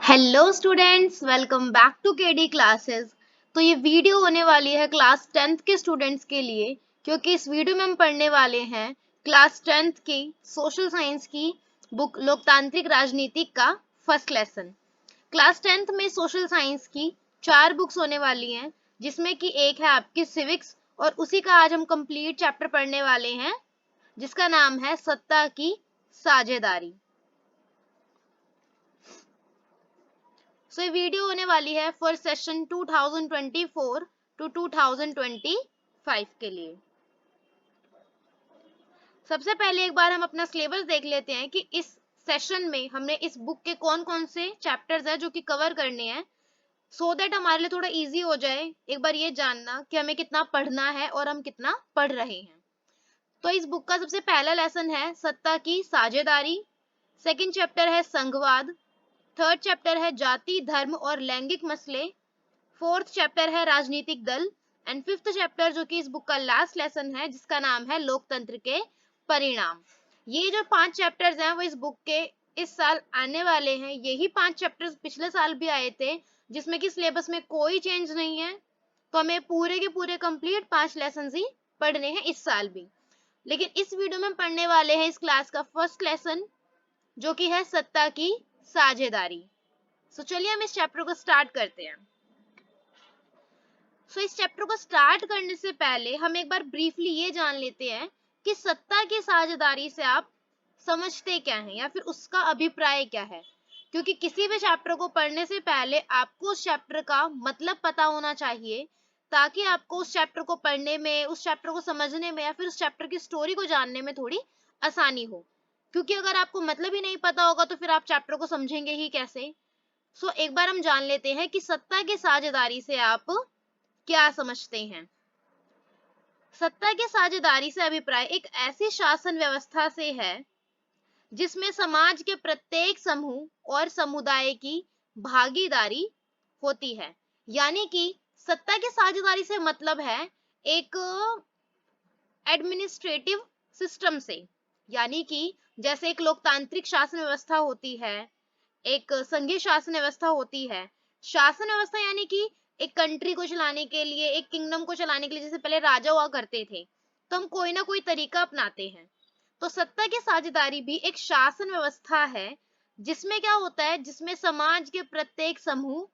Hello students, welcome back to KD classes. तो ये video होने वाली है क्लास 10th के स्टूडेंट्स के लिए, क्योंकि इस वीडियो में हम पढ़ने वाले हैं क्लास 10th की सोशल साइंस की बुक लोकतांत्रिक राजनीति का फर्स्ट लेसन। क्लास 10th में सोशल साइंस की 4 बुक्स होने वाली हैं, जिसमें कि एक है आपकी सिविक्स, और उसी का आज हम कंप्लीट चैप्टर पढ़ने वाले हैं, जिसका नाम है सत्ता की साझेदारी। सो ये वीडियो होने वाली है फॉर सेशन 2024 टू 2025 के लिए। सबसे पहले एक बार हम अपना सिलेबस देख लेते हैं कि इस सेशन में हमने इस बुक के कौन कौन से चैप्टर्स हैं जो कि कवर करने हैं, सो दैट हमारे लिए थोड़ा इजी हो जाए एक बार ये जानना कि हमें कितना पढ़ना है और हम कितना पढ़ रहे हैं। तो इस बुक का सबसे पहला लेसन है सत्ता की साझेदारी, सेकंड चैप्टर है संघवाद, थर्ड चैप्टर है जाति धर्म और लैंगिक मसले, फोर्थ चैप्टर है राजनीतिक दल, एंड फिफ्थ चैप्टर जो कि इस बुक का लास्ट लेसन है, जिसका नाम है लोकतंत्र के परिणाम। ये जो 5 चैप्टर्स हैं वो इस बुक के इस साल आने वाले हैं। यही 5 चैप्टर्स पिछले साल भी आए थे, जिसमें कि सिलेबस में कोई चेंज नहीं है। तो हमें पूरे के पूरे कंप्लीट 5 लेसन ही पढ़ने हैं इस साल भी। लेकिन इस वीडियो में हम पढ़ने वाले हैं इस क्लास का फर्स्ट लेसन, जो कि है सत्ता की साझेदारी। सो चलिए हम इस चैप्टर को स्टार्ट करते हैं। सो इस चैप्टर को स्टार्ट करने से पहले हम एक बार ब्रीफली ये जान लेते हैं कि सत्ता की साझेदारी से आप समझते क्या हैं या फिर उसका अभिप्राय क्या है। क्योंकि किसी भी चैप्टर को पढ़ने से पहले आपको उस चैप्टर का मतलब पता होना चाहिए, ताकि आपको उस चैप्टर को पढ़ने में, उस चैप्टर को समझने में या फिर उस चैप्टर की स्टोरी को जानने में थोड़ी आसानी हो। क्योंकि अगर आपको मतलब ही नहीं पता होगा तो फिर आप चैप्टर को समझेंगे ही कैसे। सो एक बार हम जान लेते हैं कि सत्ता की साझेदारी से आप क्या समझते हैं। सत्ता की साझेदारी से अभिप्राय एक ऐसी शासन व्यवस्था से है जिसमें समाज के प्रत्येक समूह और समुदाय की भागीदारी होती है। यानी कि सत्ता की साझेदारी से मतलब है एक एडमिनिस्ट्रेटिव सिस्टम से। यानी कि जैसे एक लोकतांत्रिक शासन व्यवस्था होती है, एक संघीय शासन व्यवस्था होती है। शासन व्यवस्था यानी कि एक कंट्री को चलाने के लिए, एक किंगडम को चलाने के लिए जैसे पहले राजा हुआ करते थे, तो हम कोई ना कोई तरीका अपनाते हैं। तो सत्ता की साझेदारी भी एक शासन व्यवस्था है, जिसमें क्या होता है, जिसमें समाज के प्रत्येक समूह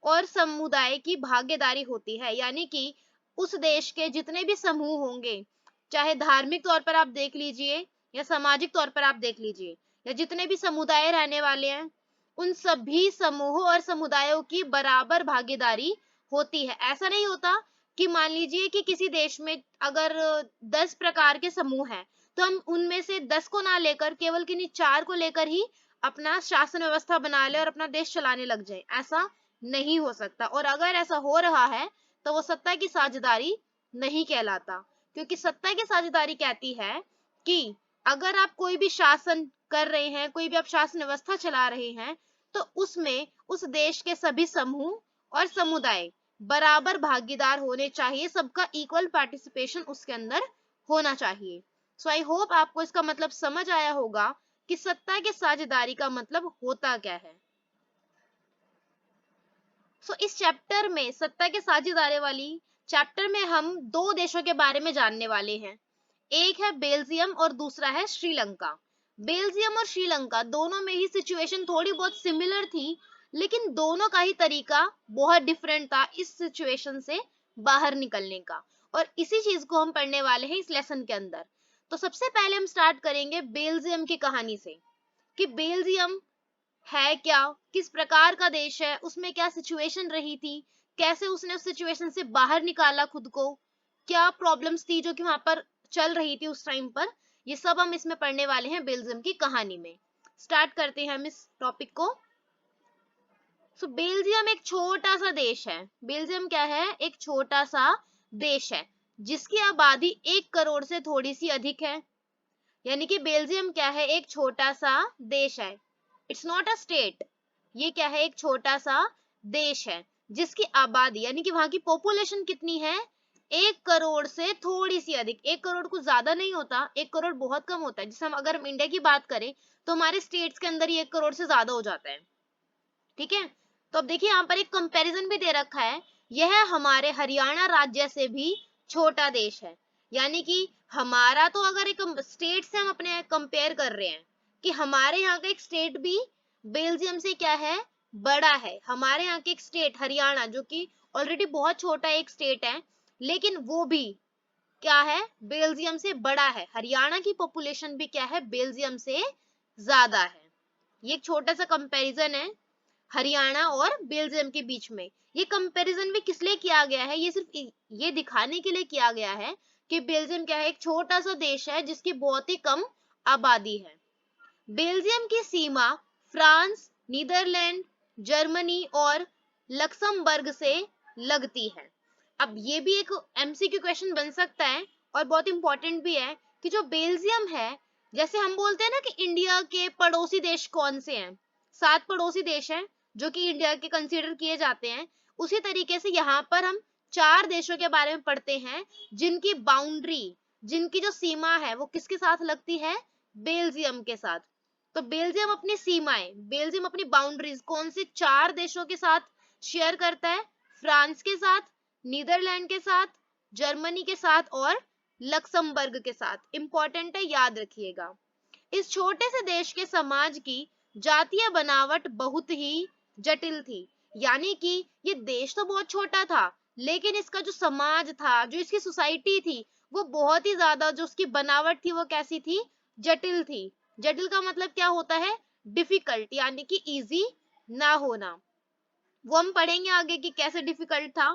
और समुदाय की भागीदारी होती है। यानी कि उस देश के जितने भी समूह होंगे, चाहे धार्मिक तौर पर आप देख लीजिए या सामाजिक तौर पर आप देख लीजिए, या जितने भी समुदाय रहने वाले हैं, उन सभी समूहों और समुदायों की बराबर भागीदारी होती है। ऐसा नहीं होता कि मान लीजिए कि किसी देश में अगर 10 प्रकार के समूह हैं, तो हम उनमें से 10 को ना लेकर केवल किन्हीं 4 को लेकर ही अपना शासन व्यवस्था बना ले और अपना देश चलाने लग जाए। ऐसा नहीं हो सकता, और अगर ऐसा हो रहा है तो वो सत्ता की साझेदारी नहीं कहलाता। क्योंकि सत्ता की साझेदारी कहती है कि अगर आप कोई भी शासन कर रहे हैं, कोई भी आप शासन व्यवस्था चला रहे हैं, तो उसमें उस देश के सभी समूह और समुदाय बराबर भागीदार होने चाहिए, सबका इक्वल पार्टिसिपेशन उसके अंदर होना चाहिए। सो आई होप आपको इसका मतलब समझ आया होगा कि सत्ता की साझेदारी का मतलब होता क्या है। सो इस चैप्टर में, सत्ता की साझेदारी वाली चैप्टर में, हम 2 देशों के बारे में जानने वाले हैं। एक है बेल्जियम और दूसरा है श्रीलंका। बेल्जियम और श्रीलंका दोनों में ही सिचुएशन थोड़ी बहुत सिमिलर थी, लेकिन दोनों का ही तरीका बहुत डिफरेंट था इस सिचुएशन से बाहर निकलने का, और इसी चीज को हम पढ़ने वाले हैं इस लेसन के अंदर। तो सबसे पहले हम स्टार्ट करेंगे बेल्जियम की कहानी से, कि बेल्जियम है क्या, किस प्रकार का देश है, उसमें क्या सिचुएशन रही थी, कैसे उसने उस सिचुएशन से बाहर निकाला खुद को, क्या प्रॉब्लम्स थी जो कि वहां पर चल रही थी उस टाइम पर। ये सब हम इसमें पढ़ने वाले हैं बेल्जियम की कहानी में। स्टार्ट करते हैं हम इस टॉपिक को। सो बेल्जियम एक छोटा सा देश है। बेल्जियम क्या है, एक छोटा सा देश है जिसकी आबादी 1 करोड़ से थोड़ी सी अधिक है। यानी कि बेल्जियम क्या है, एक छोटा सा देश है। It's not a state. ये क्या है, एक छोटा सा देश है जिसकी आबादी यानी कि वहां की पॉपुलेशन कितनी है, 1 करोड़ से थोड़ी सी अधिक। 1 करोड़ कुछ ज्यादा नहीं होता, 1 करोड़ बहुत कम होता है। जैसे हम अगर हम इंडिया की बात करें तो हमारे स्टेट्स के अंदर ही 1 करोड़ से ज्यादा हो जाता है। ठीक है। तो अब देखिए यहाँ पर एक कंपैरिजन भी दे रखा है, यह हमारे हरियाणा राज्य से भी छोटा देश है। यानी कि हमारा तो अगर एक स्टेट से हम अपने कंपेयर कर रहे हैं कि हमारे यहाँ का एक स्टेट भी बेल्जियम से क्या है, बड़ा है। हमारे यहाँ के एक स्टेट हरियाणा जो कि ऑलरेडी बहुत छोटा एक स्टेट है, लेकिन वो भी क्या है, बेल्जियम से बड़ा है। हरियाणा की पॉपुलेशन भी क्या है, बेल्जियम से ज्यादा है। ये एक छोटा सा कंपैरिजन है हरियाणा और बेल्जियम के बीच में। ये कंपैरिजन भी किस लिए किया गया है, ये सिर्फ ये दिखाने के लिए किया गया है कि बेल्जियम क्या है, एक छोटा सा देश है जिसकी बहुत ही कम आबादी है। बेल्जियम की सीमा फ्रांस, नीदरलैंड, जर्मनी और लक्समबर्ग से लगती है। अब ये भी एक एमसीक्यू क्वेश्चन बन सकता है और बहुत इंपॉर्टेंट भी है कि जो बेल्जियम है, जैसे हम बोलते हैं ना कि इंडिया के पड़ोसी देश कौन से हैं, 7 पड़ोसी देश हैं जो कि इंडिया के कंसीडर किए जाते हैं, उसी तरीके से यहाँ पर हम 4 देशों के बारे में पढ़ते हैं जिनकी बाउंड्री, जिनकी जो सीमा है वो किसके साथ लगती है, बेल्जियम के साथ। तो बेल्जियम अपनी सीमाएं, बेल्जियम अपनी बाउंड्रीज कौन से 4 देशों के साथ शेयर करता है, फ्रांस के साथ, नीदरलैंड के साथ, जर्मनी के साथ और लक्समबर्ग के साथ। इंपॉर्टेंट है, याद रखिएगा। इस छोटे से देश के समाज की जातीय बनावट बहुत ही जटिल थी। यानी कि ये देश तो बहुत छोटा था, लेकिन इसका जो समाज था, जो इसकी सोसाइटी थी, वो बहुत ही ज्यादा, जो उसकी बनावट थी वो कैसी थी, जटिल थी। जटिल का मतलब क्या होता है, डिफिकल्ट, यानी कि इजी ना होना। वो हम पढ़ेंगे आगे कि कैसे डिफिकल्ट था।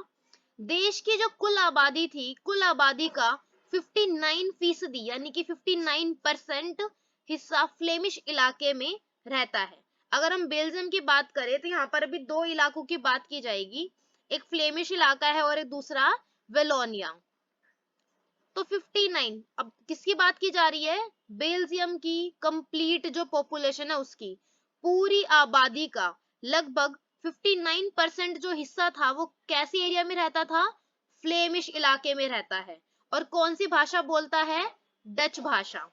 देश की जो कुल आबादी थी, कुल आबादी का 59% यानी कि 59% हिस्सा फ्लेमिश इलाके में रहता है। अगर हम बेल्जियम की बात करें तो यहाँ पर अभी 2 इलाकों की बात की जाएगी, एक फ्लेमिश इलाका है और एक दूसरा वेलोनिया। तो 59, अब किसकी बात की जा रही है, बेल्जियम की कंप्लीट जो पॉपुलेशन है उसकी, पूरी आबादी का लगभग 59% जो हिस्सा था वो कैसी एरिया में रहता था, फ्लेमिश इलाके में रहता है। और कौन सी भाषा बोलता है, डच भाषा।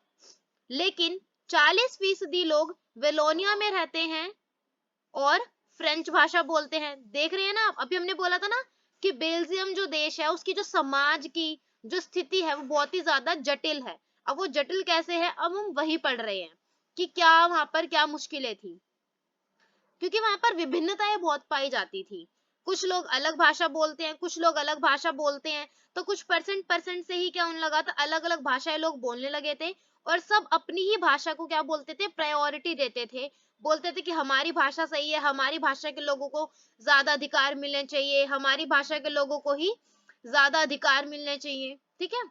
लेकिन 40% लोग वेलोनिया में रहते हैं और फ्रेंच भाषा बोलते हैं। देख रहे हैं ना, अभी हमने बोला था ना कि बेल्जियम जो देश है उसकी जो समाज की जो स्थिति है वो बहुत ही ज्यादा जटिल है। अब वो जटिल कैसे है, अब हम वही पढ़ रहे हैं कि क्या वहां पर क्या मुश्किलें थी, क्योंकि वहां पर विभिन्नताएं बहुत पाई जाती थी। कुछ लोग अलग भाषा बोलते हैं, कुछ लोग अलग भाषा बोलते हैं, तो कुछ परसेंट से ही क्या होने लगा था, अलग अलग भाषाएं लोग बोलने लगे थे और सब अपनी ही भाषा को क्या बोलते थे, प्रायोरिटी देते थे। बोलते थे कि हमारी भाषा सही है, हमारी भाषा के लोगों को ज्यादा अधिकार मिलने चाहिए, हमारी भाषा के लोगों को ही ज्यादा अधिकार मिलने चाहिए। ठीक है,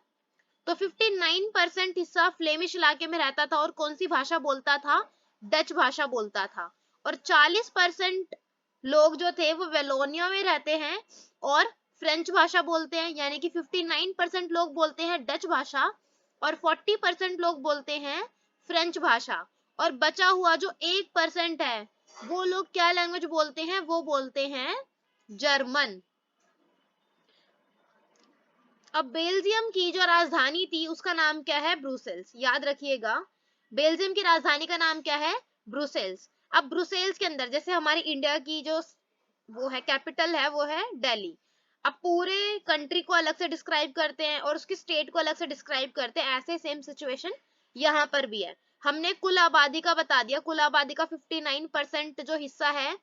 तो 59% हिस्सा फ्लेमिश इलाके में रहता था और कौन सी भाषा बोलता था, डच भाषा बोलता था। और 40% लोग जो थे वो वेलोनिया में रहते हैं और फ्रेंच भाषा बोलते हैं, यानी कि 59% लोग बोलते हैं डच भाषा और 40% लोग बोलते हैं फ्रेंच भाषा। और बचा हुआ जो 1% है वो लोग क्या लैंग्वेज बोलते हैं, वो बोलते हैं जर्मन। अब बेल्जियम की जो राजधानी थी उसका नाम क्या है, ब्रुसेल्स। याद रखिएगा, बेल्जियम की राजधानी का नाम क्या है, ब्रुसेल्स। अब ब्रुसेल्स के अंदर जैसे हमारी इंडिया की जो वो है कैपिटल है वो है दिल्ली। अब पूरे कंट्री को अलग से डिस्क्राइब करते हैं और उसकी स्टेट को अलग से डिस्क्राइब करते हैं, ऐसे सेम सिचुएशन यहाँ पर भी है। हमने कुल आबादी का बता दिया, कुल आबादी का 59% जो हिस्सा है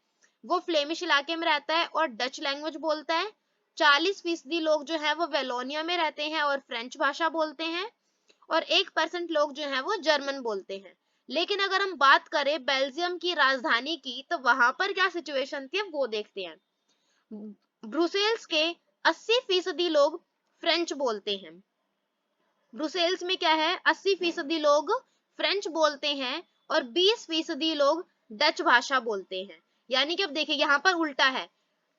वो फ्लेमिश इलाके में रहता है और डच लैंग्वेज बोलता है। 40% लोग जो है वो वेलोनिया में रहते हैं और फ्रेंच भाषा बोलते हैं और 1% लोग जो है वो जर्मन बोलते हैं। लेकिन अगर हम बात करें बेल्जियम की राजधानी की तो वहां पर क्या सिचुएशन थी वो देखते हैं। ब्रुसेल्स के 80% लोग फ्रेंच बोलते हैं। ब्रुसेल्स में क्या है, 80% लोग फ्रेंच बोलते हैं और 20% लोग डच भाषा बोलते हैं। यानी कि अब देखिए यहाँ पर उल्टा है,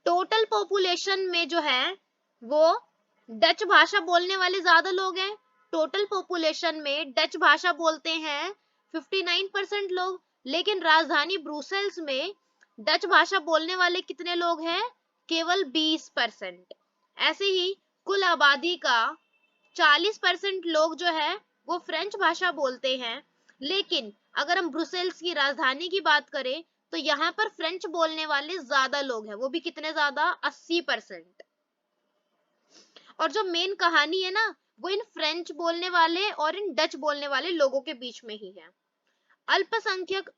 टोटल पॉपुलेशन में जो है वो डच भाषा बोलने वाले ज्यादा लोग हैं। टोटल पॉपुलेशन में डच भाषा बोलते हैं 59% लोग, लेकिन राजधानी ब्रुसेल्स में डच भाषा बोलने वाले कितने लोग हैं, केवल 20%। ऐसे ही कुल आबादी का 40% लोग जो है वो फ्रेंच भाषा बोलते हैं, लेकिन अगर हम ब्रुसेल्स की राजधानी की बात करें तो यहाँ पर फ्रेंच बोलने वाले ज्यादा लोग हैं, वो भी कितने ज्यादा, 80%। और जो मेन कहानी है ना, वो इन फ्रेंच बोलने वाले और इन डच बोलने वाले लोगों के बीच में ही है। अल्पसंख्यक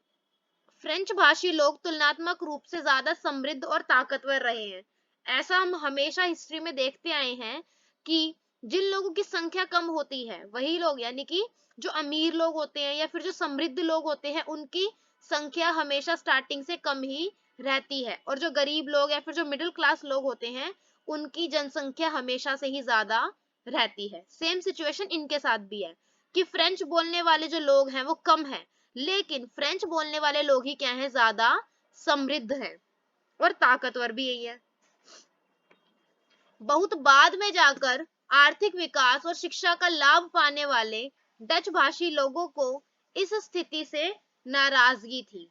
फ्रेंच भाषी लोग तुलनात्मक रूप से ज्यादा समृद्ध और ताकतवर रहे हैं। ऐसा हम हमेशा हिस्ट्री में देखते आए हैं कि जिन लोगों की संख्या कम होती है, वही लोग, यानी कि जो अमीर लोग होते हैं या फिर जो समृद्ध लोग होते हैं, उनकी संख्या हमेशा स्टार्टिंग से कम ही रहती है, और जो गरीब लोग या फिर जो मिडिल क्लास लोग होते हैं, उनकी जनसंख्या हमेशा से ही ज्यादा रहती है। सेम सिचुएशन इनके साथ भी है कि फ्रेंच बोलने वाले जो लोग हैं वो कम है, लेकिन फ्रेंच बोलने वाले लोग ही क्या हैं, ज्यादा समृद्ध हैं और ताकतवर भी यही है। बहुत बाद में जाकर आर्थिक विकास और शिक्षा का लाभ पाने वाले डच भाषी लोगों को इस स्थिति से नाराजगी थी।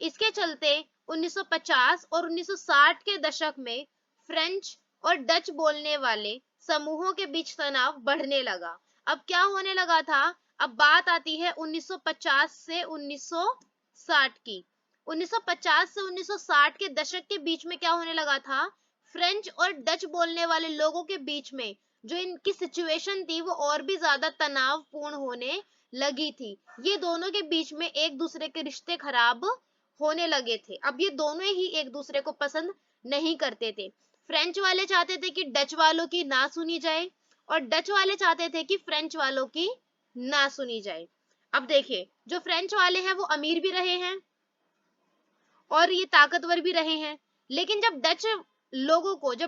इसके चलते 1950 और 1960 के दशक में फ्रेंच और डच बोलने वाले समूहों के बीच तनाव बढ़ने लगा। अब क्या होने लगा था, अब बात आती है 1950 से 1960 की। 1950 से 1960 के दशक के बीच में क्या होने लगा था, फ्रेंच और डच बोलने वाले लोगों के बीच में जो इनकी सिचुएशन थी वो और भी ज्यादा तनावपूर्ण होने लगी थी। ये दोनों के बीच में एक दूसरे के रिश्ते खराब होने लगे थे। अब ये दोनों ही एक दूसरे को पसंद नहीं करते थे। फ्रेंच वाले चाहते थे कि डच वालों की ना सुनी जाए, और डच वाले चाहते थे कि फ्रेंच वालों की ना सुनी जाए। अब देखिए, जो फ्रेंच वाले हैं वो अमीर भी रहे हैं और ये ताकतवर भी रहे हैं, लेकिन जब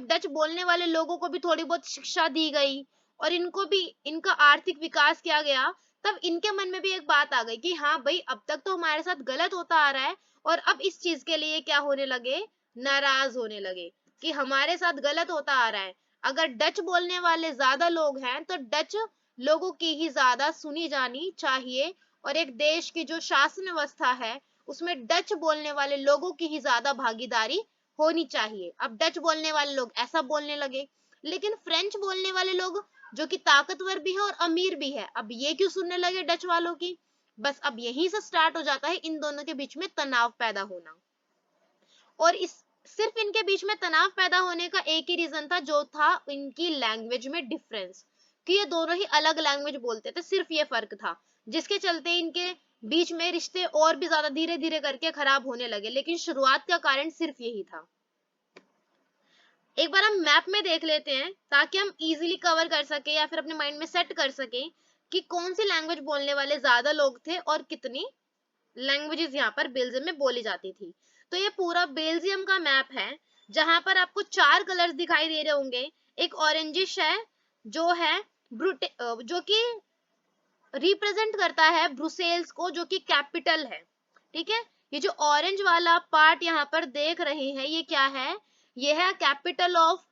डच बोलने वाले लोगों को भी थोड़ी बहुत शिक्षा दी गई और इनको भी इनका आर्थिक विकास किया गया, तब इनके मन में भी एक बात आ गई कि हाँ भाई, अब तक तो हमारे साथ गलत होता आ रहा है, और अब इस चीज के लिए क्या होने लगे, नाराज होने लगे कि हमारे साथ गलत होता आ रहा है। अगर डच बोलने वाले ज्यादा लोग हैं तो डच लोगों की ही ज्यादा सुनी जानी चाहिए, और एक देश की जो शासन व्यवस्था है उसमें डच बोलने वाले लोगों की ही ज्यादा भागीदारी होनी चाहिए। अब डच बोलने वाले लोग ऐसा बोलने लगे, लेकिन फ्रेंच बोलने वाले लोग जो कि ताकतवर भी है और अमीर भी है, अब ये क्यों सुनने लगे डच वालों की। बस अब यहीं से स्टार्ट हो जाता है इन दोनों के बीच में तनाव पैदा होना। और इस सिर्फ इनके बीच में तनाव पैदा होने का एक ही रीजन था, जो था इनकी लैंग्वेज में डिफरेंस, कि ये दोनों ही अलग लैंग्वेज बोलते थे, सिर्फ ये फर्क था, जिसके चलते इनके बीच में रिश्ते और भी ज्यादा धीरे धीरे करके खराब होने लगे। लेकिन शुरुआत का कारण सिर्फ यही था। एक बार हम मैप में देख लेते हैं ताकि हम इजीली कवर कर सके या फिर अपने माइंड में सेट कर सके कि कौन सी लैंग्वेज बोलने वाले ज्यादा लोग थे और कितनी लैंग्वेजेस यहाँ पर बेल्जियम में बोली जाती थी। तो ये पूरा बेल्जियम का मैप है, जहां पर आपको 4 कलर्स दिखाई दे रहे होंगे। एक ऑरेंजिश है जो है जो कि रिप्रेजेंट करता है ब्रुसेल्स को, जो कि कैपिटल है। ठीक है, ये जो ऑरेंज वाला पार्ट यहाँ पर देख रहे हैं, ये क्या है, ये है कैपिटल ऑफ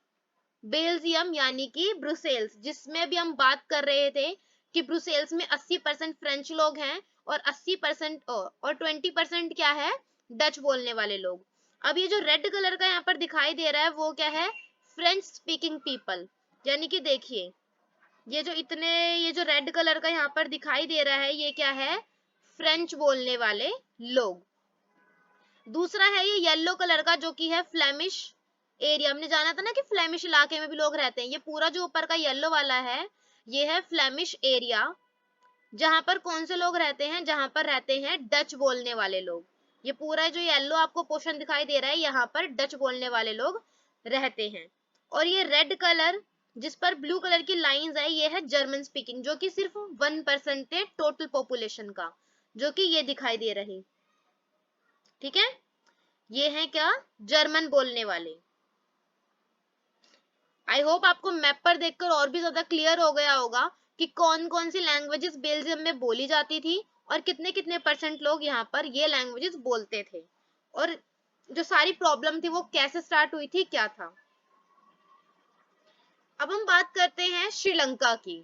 बेल्जियम यानी कि ब्रुसेल्स, जिसमें भी हम बात कर रहे थे कि ब्रुसेल्स में 80% फ्रेंच लोग हैं और 80% और 20% क्या है, डच बोलने वाले लोग। अब ये जो रेड कलर का यहाँ पर दिखाई दे रहा है वो क्या है, फ्रेंच स्पीकिंग पीपल, यानी कि देखिए ये जो रेड कलर का यहाँ पर दिखाई दे रहा है, ये क्या है, फ्रेंच बोलने वाले लोग। दूसरा है ये येलो कलर का, जो कि है फ्लेमिश एरिया। हमने जाना था ना कि फ्लेमिश इलाके में भी लोग रहते हैं। ये पूरा जो ऊपर का येलो वाला है, ये है फ्लेमिश एरिया, जहां पर कौन से लोग रहते हैं, जहां पर रहते हैं डच बोलने वाले लोग। ये पूरा जो येलो आपको पोर्शन दिखाई दे रहा है, यहाँ पर डच बोलने वाले लोग रहते हैं। और ये रेड कलर जिस पर ब्लू कलर की लाइंस है, ये है जर्मन स्पीकिंग, जो कि सिर्फ 1% है टोटल पॉपुलेशन का, जो कि ये दिखाई दे रही। ठीक है, ये है क्या, जर्मन बोलने वाले। आई होप आपको मैप पर देखकर और भी ज्यादा क्लियर हो गया होगा कि कौन कौन सी लैंग्वेजेस बेल्जियम में बोली जाती थी और कितने कितने परसेंट लोग यहाँ पर ये लैंग्वेजेस बोलते थे, और जो सारी प्रॉब्लम थी वो कैसे स्टार्ट हुई थी, क्या था। अब हम बात करते हैं श्रीलंका की।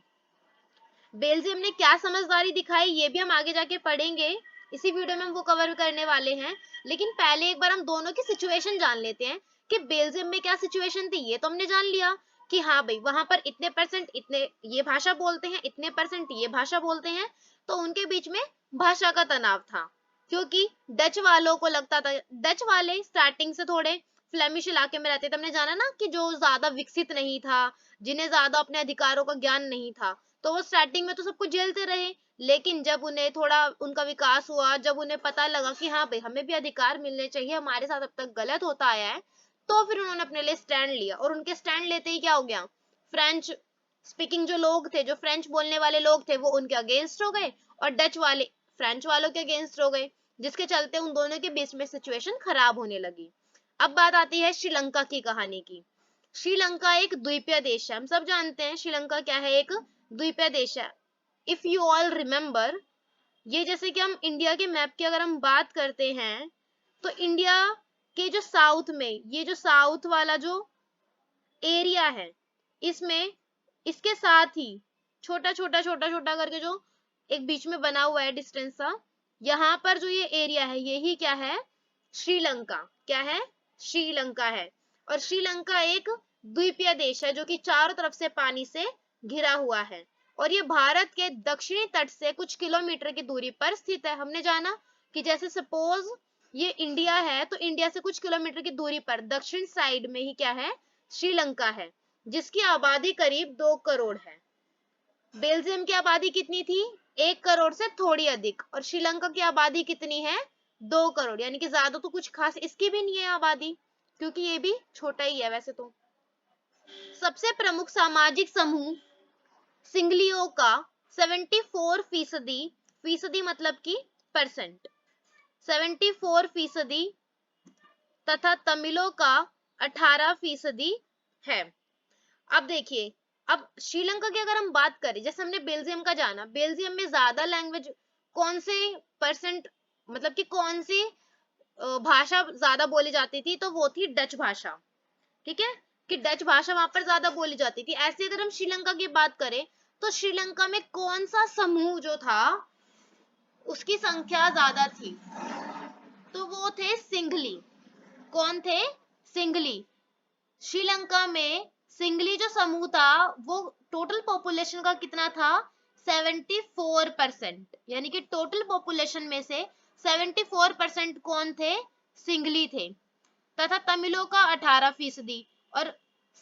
बेल्जियम ने क्या समझदारी दिखाई, ये भी हम आगे जाके पढ़ेंगे, इसी वीडियो में हम वो कवर करने वाले हैं। लेकिन पहले एक बार हम दोनों की सिचुएशन जान लेते हैं कि बेल्जियम में क्या सिचुएशन थी। ये तो हमने जान लिया कि हाँ भाई, वहां पर इतने परसेंट इतने ये भाषा बोलते हैं, इतने परसेंट ये भाषा बोलते हैं, तो उनके बीच में भाषा का तनाव था। क्योंकि डच वालों को लगता था, डच वाले स्टार्टिंग से थोड़े फ्लेमिश इलाके में रहते थे, हमने जाना ना कि जो ज्यादा विकसित नहीं था, जिन्हें ज्यादा अपने अधिकारों का ज्ञान नहीं था, तो वो स्टार्टिंग में तो सब कुछ झेलते रहे। लेकिन जब उन्हें थोड़ा उनका विकास हुआ, जब उन्हें पता लगा कि हाँ भाई हमें भी अधिकार मिलने चाहिए, हमारे साथ अब तक गलत होता आया है, तो फिर उन्होंने अपने लिए स्टैंड लिया। और उनके स्टैंड लेते ही क्या हो गया, फ्रेंच स्पीकिंग जो लोग थे, जो फ्रेंच बोलने वाले लोग थे, वो उनके अगेंस्ट हो गए, और डच वाले फ्रेंच वालों के अगेंस्ट हो गए, जिसके चलते उन दोनों के बीच में सिचुएशन खराब होने लगी। अब बात आती है श्रीलंका की कहानी की। श्रीलंका एक द्वीपीय देश है, हम सब जानते हैं श्रीलंका क्या है, एक द्वीपीय देश है। इफ यू ऑल रिमेम्बर, ये जैसे कि हम इंडिया के मैप की अगर हम बात करते हैं, तो इंडिया के जो साउथ में, ये जो साउथ वाला जो एरिया है, इसमें इसके साथ ही छोटा छोटा छोटा छोटा करके जो एक बीच में बना हुआ है डिस्टेंस सा, यहाँ पर जो ये एरिया है, यही क्या है, श्रीलंका। क्या है, श्रीलंका है। और श्रीलंका एक द्वीपीय देश है जो कि चारों तरफ से पानी से घिरा हुआ है, और ये भारत के दक्षिणी तट से कुछ किलोमीटर की दूरी पर स्थित है। हमने जाना कि जैसे सपोज ये इंडिया है, तो इंडिया से कुछ किलोमीटर की दूरी पर दक्षिण साइड में ही क्या है, श्रीलंका है, जिसकी आबादी करीब 2 करोड़ है। बेल्जियम की आबादी कितनी थी, 1 करोड़ से थोड़ी अधिक, और श्रीलंका की आबादी कितनी है, 2 करोड़, यानी कि ज्यादा तो कुछ खास इसकी भी नहीं है आबादी, क्योंकि ये भी छोटा ही है वैसे तो। सबसे प्रमुख सामाजिक समूह सिंगलियों का 74%, फीसदी मतलब कि परसेंट, 74% तथा तमिलों का 18% है। अब देखिए, अब श्रीलंका की अगर हम बात करें, जैसे हमने बेल्जियम का जाना, बेल्जियम में ज्यादा लैंग्वेज कौन से परसेंट, मतलब कि कौन सी भाषा ज्यादा बोली जाती थी, तो वो थी डच भाषा। ठीक है, कि डच भाषा वहां पर ज्यादा बोली जाती थी। ऐसे अगर हम श्रीलंका की बात करें, तो श्रीलंका में कौन सा समूह जो था उसकी संख्या ज्यादा थी, तो वो थे सिंघली। कौन थे, सिंघली। श्रीलंका में सिंगली जो समूह था, वो टोटल पॉपुलेशन का कितना था, 74%, यानी कि टोटल पॉपुलेशन में से 74% कौन थे, सिंगली थे, तथा तमिलों का 18%। और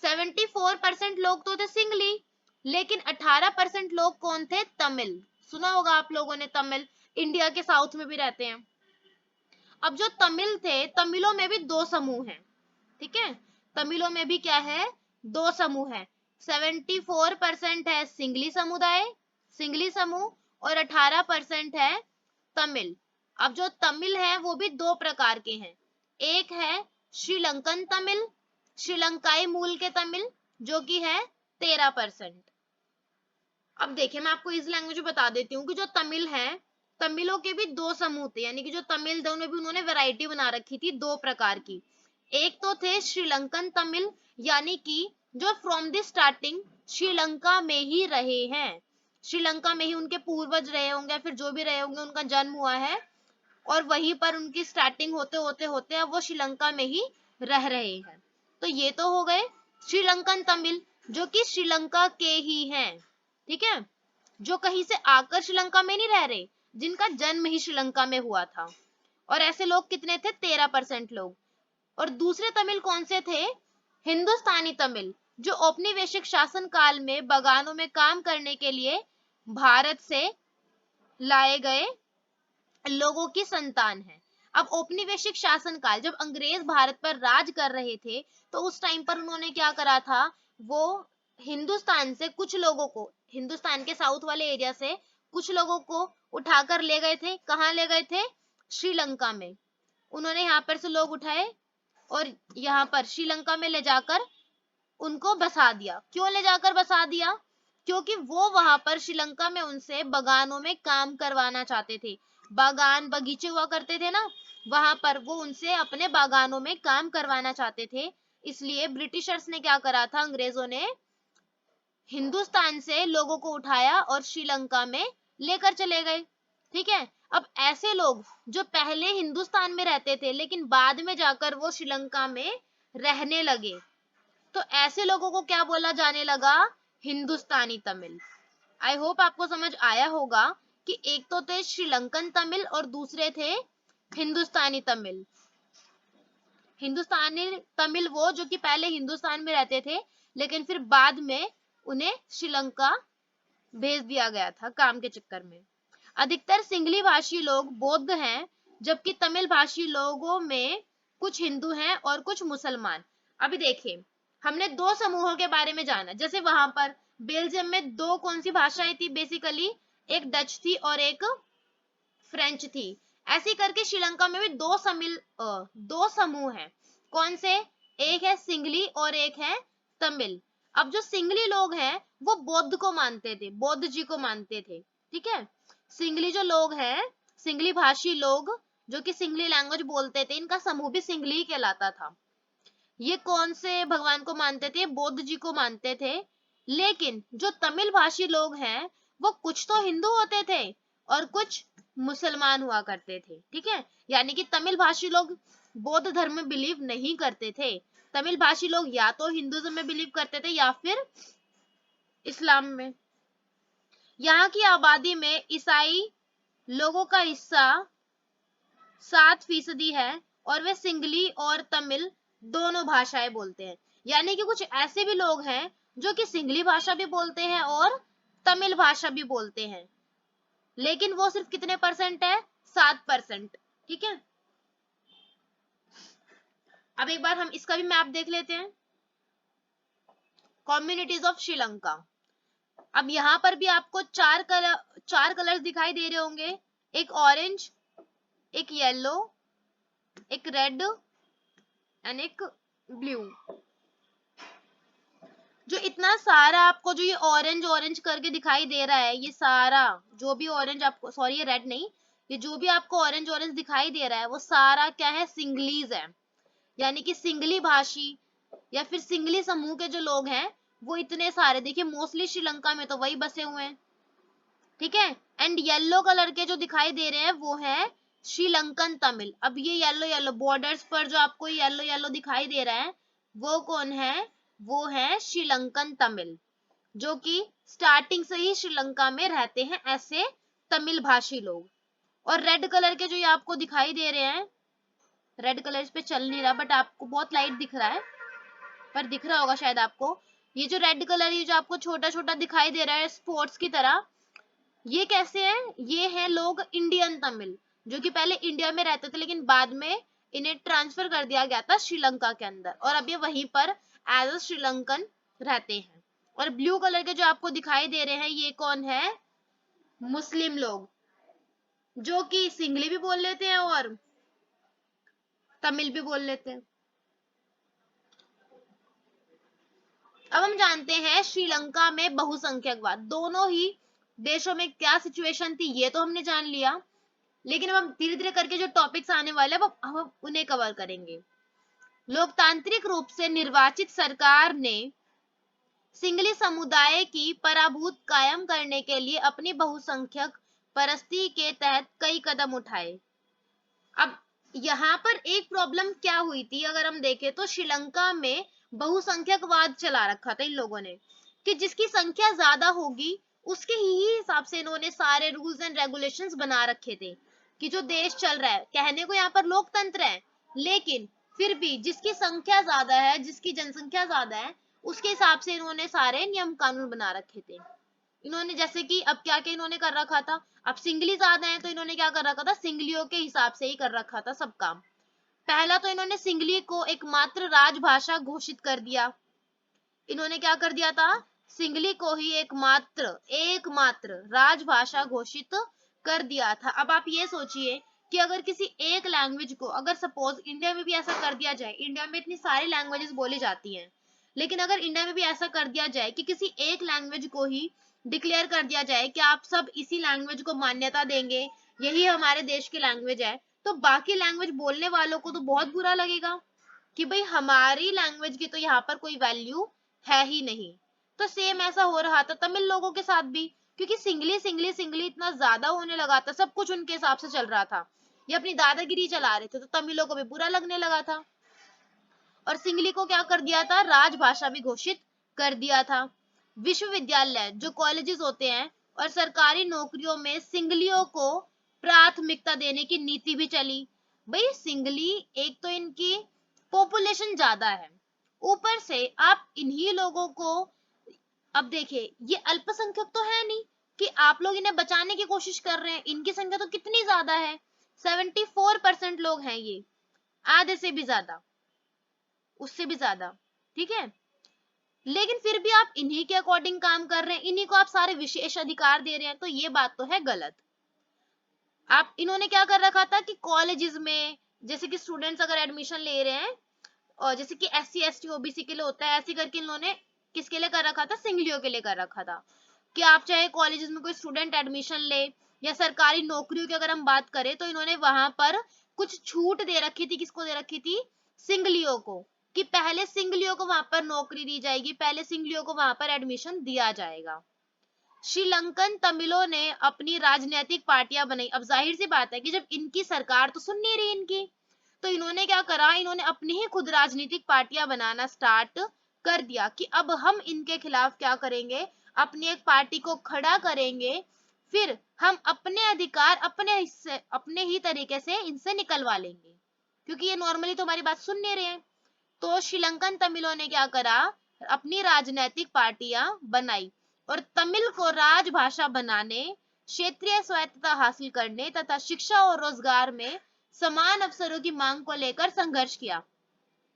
74% लोग तो थे सिंगली, लेकिन 18% लोग कौन थे, तमिल। सुना होगा आप लोगों ने तमिल, इंडिया के साउथ में भी रहते हैं। अब जो तमिल थे, तमिलों में भी 2 समूह हैं। ठीक है, तमिलों में भी क्या है, 2 समूह है। 74% है सिंगली समुदाय, सिंगली समूह, और 18% है तमिल। अब जो तमिल है वो भी 2 प्रकार के हैं, एक है श्रीलंकन तमिल, श्रीलंकाई मूल के तमिल, जो कि है 13%। अब देखिए, मैं आपको इस लैंग्वेज में बता देती हूँ कि जो तमिल है, तमिलों के भी 2 समूह थे, यानी कि जो तमिल थे उन्हें भी उन्होंने वैरायटी बना रखी थी 2 प्रकार की। एक तो थे श्रीलंकन तमिल, यानी कि जो फ्रॉम द स्टार्टिंग श्रीलंका में ही रहे हैं, श्रीलंका में ही उनके पूर्वज रहे होंगे, फिर जो भी रहे होंगे उनका जन्म हुआ है, और वहीं पर उनकी स्टार्टिंग होते होते होते अब वो श्रीलंका में ही रह रहे हैं। तो ये तो हो गए श्रीलंकन तमिल, जो कि श्रीलंका के ही हैं। ठीक है, जो कहीं से आकर श्रीलंका में नहीं रह रहे, जिनका जन्म ही श्रीलंका में हुआ था। और ऐसे लोग कितने थे, 13% लोग। और दूसरे तमिल कौन से थे, हिंदुस्तानी तमिल, जो औपनिवेशिक शासन काल में बागानों में काम करने के लिए भारत से लाए गए लोगों की संतान है। अब औपनिवेशिक शासन काल, जब अंग्रेज भारत पर राज कर रहे थे, तो उस टाइम पर उन्होंने क्या करा था, वो हिंदुस्तान से कुछ लोगों को, हिंदुस्तान के साउथ वाले एरिया से कुछ लोगों को उठाकर ले गए थे। कहाँ ले गए थे, श्रीलंका में। उन्होंने यहाँ पर से लोग उठाए और यहाँ पर श्रीलंका में ले जाकर उनको बसा दिया। क्यों ले जाकर बसा दिया, क्योंकि वो वहां पर श्रीलंका में उनसे बागानों में काम करवाना चाहते थे। बागान बगीचे हुआ करते थे ना, वहां पर वो उनसे अपने बागानों में काम करवाना चाहते थे। इसलिए ब्रिटिशर्स ने क्या करा था, अंग्रेजों ने हिंदुस्तान से लोगों को उठाया और श्रीलंका में लेकर चले गए। ठीक है, अब ऐसे लोग जो पहले हिंदुस्तान में रहते थे लेकिन बाद में जाकर वो श्रीलंका में रहने लगे, तो ऐसे लोगों को क्या बोला जाने लगा, हिंदुस्तानी तमिल। आई होप आपको समझ आया होगा कि एक तो थे श्रीलंकन तमिल और दूसरे थे हिंदुस्तानी तमिल। हिंदुस्तानी तमिल वो जो कि पहले हिंदुस्तान में रहते थे, लेकिन फिर बाद में उन्हें श्रीलंका भेज दिया गया था काम के चक्कर में। अधिकतर सिंगली भाषी लोग बौद्ध हैं, जबकि तमिल भाषी लोगों में कुछ हिंदू हैं और कुछ मुसलमान। अभी देखिए, हमने दो समूहों के बारे में जाना, जैसे वहां पर बेल्जियम में दो कौन सी भाषाएं थी बेसिकली, एक डच थी और एक फ्रेंच थी। ऐसे करके श्रीलंका में भी दो समूह हैं। कौन से? एक है सिंगली और एक है तमिल। अब जो सिंगली लोग हैं वो बौद्ध को मानते थे, बौद्ध जी को मानते थे, ठीक है। सिंगली जो लोग हैं, सिंगली भाषी लोग जो कि सिंगली लैंग्वेज बोलते थे, इनका समूह भी सिंगली ही कहलाता था। ये कौन से भगवान को मानते थे? बौद्ध जी को मानते थे। लेकिन जो तमिल भाषी लोग हैं वो कुछ तो हिंदू होते थे और कुछ मुसलमान हुआ करते थे, ठीक है। यानी कि तमिल भाषी लोग बौद्ध धर्म में बिलीव नहीं करते थे। तमिल भाषी लोग या तो हिंदुइज्म में बिलीव करते थे या फिर इस्लाम में। यहाँ की आबादी में ईसाई लोगों का हिस्सा 7% है और वे सिंगली और तमिल दोनों भाषाएं बोलते हैं। यानी कि कुछ ऐसे भी लोग हैं जो कि सिंगली भाषा भी बोलते हैं और तमिल भाषा भी बोलते हैं, लेकिन वो सिर्फ कितने परसेंट है? 7%, ठीक है। अब एक बार हम इसका भी मैप देख लेते हैं, कम्युनिटीज ऑफ श्रीलंका। अब यहाँ पर भी आपको चार कलर्स दिखाई दे रहे होंगे, एक ऑरेंज, एक येलो, एक रेड एंड एक ब्लू। जो इतना सारा आपको जो ये ऑरेंज ऑरेंज करके दिखाई दे रहा है, ये सारा जो भी ऑरेंज आपको, सॉरी ये रेड नहीं, ये जो भी आपको ऑरेंज ऑरेंज दिखाई दे रहा है वो सारा क्या है? सिंगलीज है। यानी कि सिंगली भाषी या फिर सिंगली समूह के जो लोग हैं वो इतने सारे, देखिए मोस्टली श्रीलंका में तो वही बसे हुए हैं, ठीक है। एंड येलो कलर के जो दिखाई दे रहे हैं वो है श्रीलंकन तमिल। अब ये येलो येलो बॉर्डर्स पर जो आपको येलो येलो दिखाई दे रहा है वो कौन है? वो है श्रीलंकन तमिल, जो कि स्टार्टिंग से ही श्रीलंका में रहते हैं ऐसे तमिल भाषी लोग। और रेड कलर के जो ये आपको दिखाई दे रहे हैं, रेड कलर इस पे चल नहीं रहा बट आपको बहुत लाइट दिख रहा है, पर दिख रहा होगा शायद आपको। ये जो रेड कलर, ये जो आपको छोटा छोटा दिखाई दे रहा है स्पॉट्स की तरह, ये कैसे है? ये है लोग इंडियन तमिल, जो कि पहले इंडिया में रहते थे लेकिन बाद में इन्हें ट्रांसफर कर दिया गया था श्रीलंका के अंदर, और अब ये वहीं पर एज अ श्रीलंकन रहते हैं। और ब्लू कलर के जो आपको दिखाई दे रहे हैं ये कौन है? मुस्लिम लोग, जो कि सिंगली भी बोल लेते हैं और तमिल भी बोल लेते हैं। अब हम जानते हैं श्रीलंका में बहुसंख्यकवाद, दोनों ही देशों में क्या सिचुएशन थी ये तो हमने जान लिया, लेकिन अब हम धीरे धीरे करके जो टॉपिक्स आने वाले हैं हम उन्हें कवर करेंगे। लोकतांत्रिक रूप से निर्वाचित सरकार ने सिंगली समुदाय की पराभूत कायम करने के लिए अपनी बहुसंख्यक परिस्थिति के तहत कई कदम उठाए। अब यहाँ पर एक प्रॉब्लम क्या हुई थी, अगर हम देखें तो श्रीलंका में बहुसंख्यकवाद चला रखा था इन लोगों ने, कि जिसकी संख्या ज्यादा होगी उसके ही हिसाब से इन्होंने सारे रूल्स एंड रेगुलेशंस बना रखे थे, कि जो देश चल रहा है, कहने को यहाँ पर लोकतंत्र है लेकिन फिर भी जिसकी संख्या ज्यादा है, जिसकी जनसंख्या ज्यादा है, उसके हिसाब से इन्होंने सारे नियम कानून बना रखे थे। इन्होंने जैसे कि अब क्या क्या इन्होंने कर रखा था, अब सिंगली ज्यादा है तो इन्होंने क्या कर रखा था? सिंगलियों के हिसाब से ही कर रखा था सब काम। पहला तो इन्होंने सिंगली को एकमात्र राजभाषा घोषित कर दिया। इन्होंने क्या कर दिया था? सिंगली को ही एकमात्र एकमात्र राजभाषा घोषित कर दिया था। अब आप ये सोचिए कि अगर किसी एक लैंग्वेज को, अगर सपोज इंडिया में भी ऐसा कर दिया जाए, इंडिया में इतनी सारी लैंग्वेजेस बोली जाती हैं, लेकिन अगर इंडिया में भी ऐसा कर दिया जाए कि किसी एक लैंग्वेज को ही डिक्लेयर कर दिया जाए कि आप सब इसी लैंग्वेज को मान्यता देंगे, यही हमारे देश की लैंग्वेज है, तो बाकी लैंग्वेज बोलने वालों को तो बहुत बुरा लगेगा कि भाई हमारी लैंग्वेज की तो यहाँ पर कोई वैल्यू है ही नहीं। तो सेम ऐसा हो रहा था तमिल लोगों के साथ भी, क्योंकि सिंगली सिंगली सिंगली इतना ज्यादा होने लगा था, सब कुछ उनके हिसाब से चल रहा था, ये अपनी दादागिरी चला रहे थे, तो तमिलों को भी बुरा लगने लगा था और सिंगली को क्या कर दिया था? राजभाषा भी घोषित कर दिया था। विश्वविद्यालय, जो कॉलेजेस होते हैं, और सरकारी नौकरियों में सिंगलियों को प्राथमिकता देने की नीति भी चली। भाई सिंगली एक तो इनकी पॉपुलेशन ज्यादा है, ऊपर से आप इन्हीं लोगों को, अब देखिए ये अल्पसंख्यक तो है नहीं कि आप लोग इन्हें बचाने की कोशिश कर रहे हैं, इनकी संख्या तो कितनी ज्यादा है, 74% लोग हैं ये, आधे से भी ज्यादा, उससे भी ज्यादा, ठीक है। लेकिन फिर भी आप इन्हीं के अकॉर्डिंग काम कर रहे हैं, इन्हीं को आप सारे विशेष अधिकार दे रहे हैं, तो ये बात तो है गलत। आप इन्होंने क्या कर रखा था कि कॉलेजेस में जैसे कि स्टूडेंट्स अगर एडमिशन ले रहे हैं, और जैसे कि SC ST OBC के लिए होता है, ऐसे करके इन्होंने किसके लिए कर रखा था, सिंगलियों के लिए कर रखा था कि आप चाहे कॉलेजेस में कोई स्टूडेंट एडमिशन ले या सरकारी नौकरियों की अगर हम बात करें, तो इन्होंने वहां पर कुछ छूट दे रखी थी, किसको दे रखी थी, सिंगलियों को, कि पहले सिंगलियों को वहां पर नौकरी दी जाएगी, पहले सिंगलियों को वहां पर एडमिशन दिया जाएगा। श्रीलंकन तमिलों ने अपनी राजनीतिक पार्टियां बनाई। अब जाहिर सी बात है कि जब इनकी सरकार तो सुन नहीं रही इनकी, तो इन्होंने क्या करा, इन्होंने अपनी ही खुद राजनीतिक पार्टियां बनाना स्टार्ट कर दिया कि अब हम इनके खिलाफ क्या करेंगे, अपनी एक पार्टी को खड़ा करेंगे, फिर हम अपने अधिकार अपने हिस्से अपने ही तरीके से इनसे निकलवा लेंगे, क्योंकि ये नॉर्मली तो हमारी बात सुन नहीं रहे हैं। तो श्रीलंकन तमिलों ने क्या करा, अपनी राजनीतिक पार्टियां बनाई और तमिल को राजभाषा बनाने, क्षेत्रीय स्वायत्तता हासिल करने तथा शिक्षा और रोजगार में समान अवसरों की मांग को लेकर संघर्ष किया।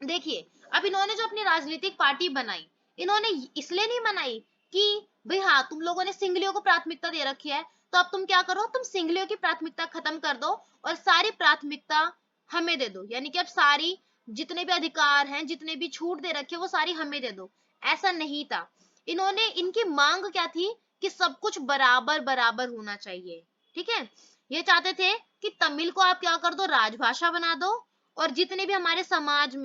देखिए, अब इन्होंने जो अपनी राजनीतिक पार्टी बनाई, इन्होंने इसलिए नहीं बनाई कि भाई हाँ तुम लोगों ने सिंगलियों को प्राथमिकता दे रखी है, तो अब तुम क्या करो, तुम सिंगलियों की प्राथमिकता खत्म कर दो और सारी प्राथमिकता हमें दे दो, यानी कि अब सारी जितने भी अधिकार हैं, जितने भी छूट दे रखे वो सारी हमें दे दो। ऐसा नहीं था। इन्होंने, इनकी मांग क्या थी कि सब कुछ बराबर बराबर होना चाहिए, ठीक है। ये चाहते थे कि तमिल को आप क्या कर दो, राजभाषा बना दो, और जितने भी हमारे समाज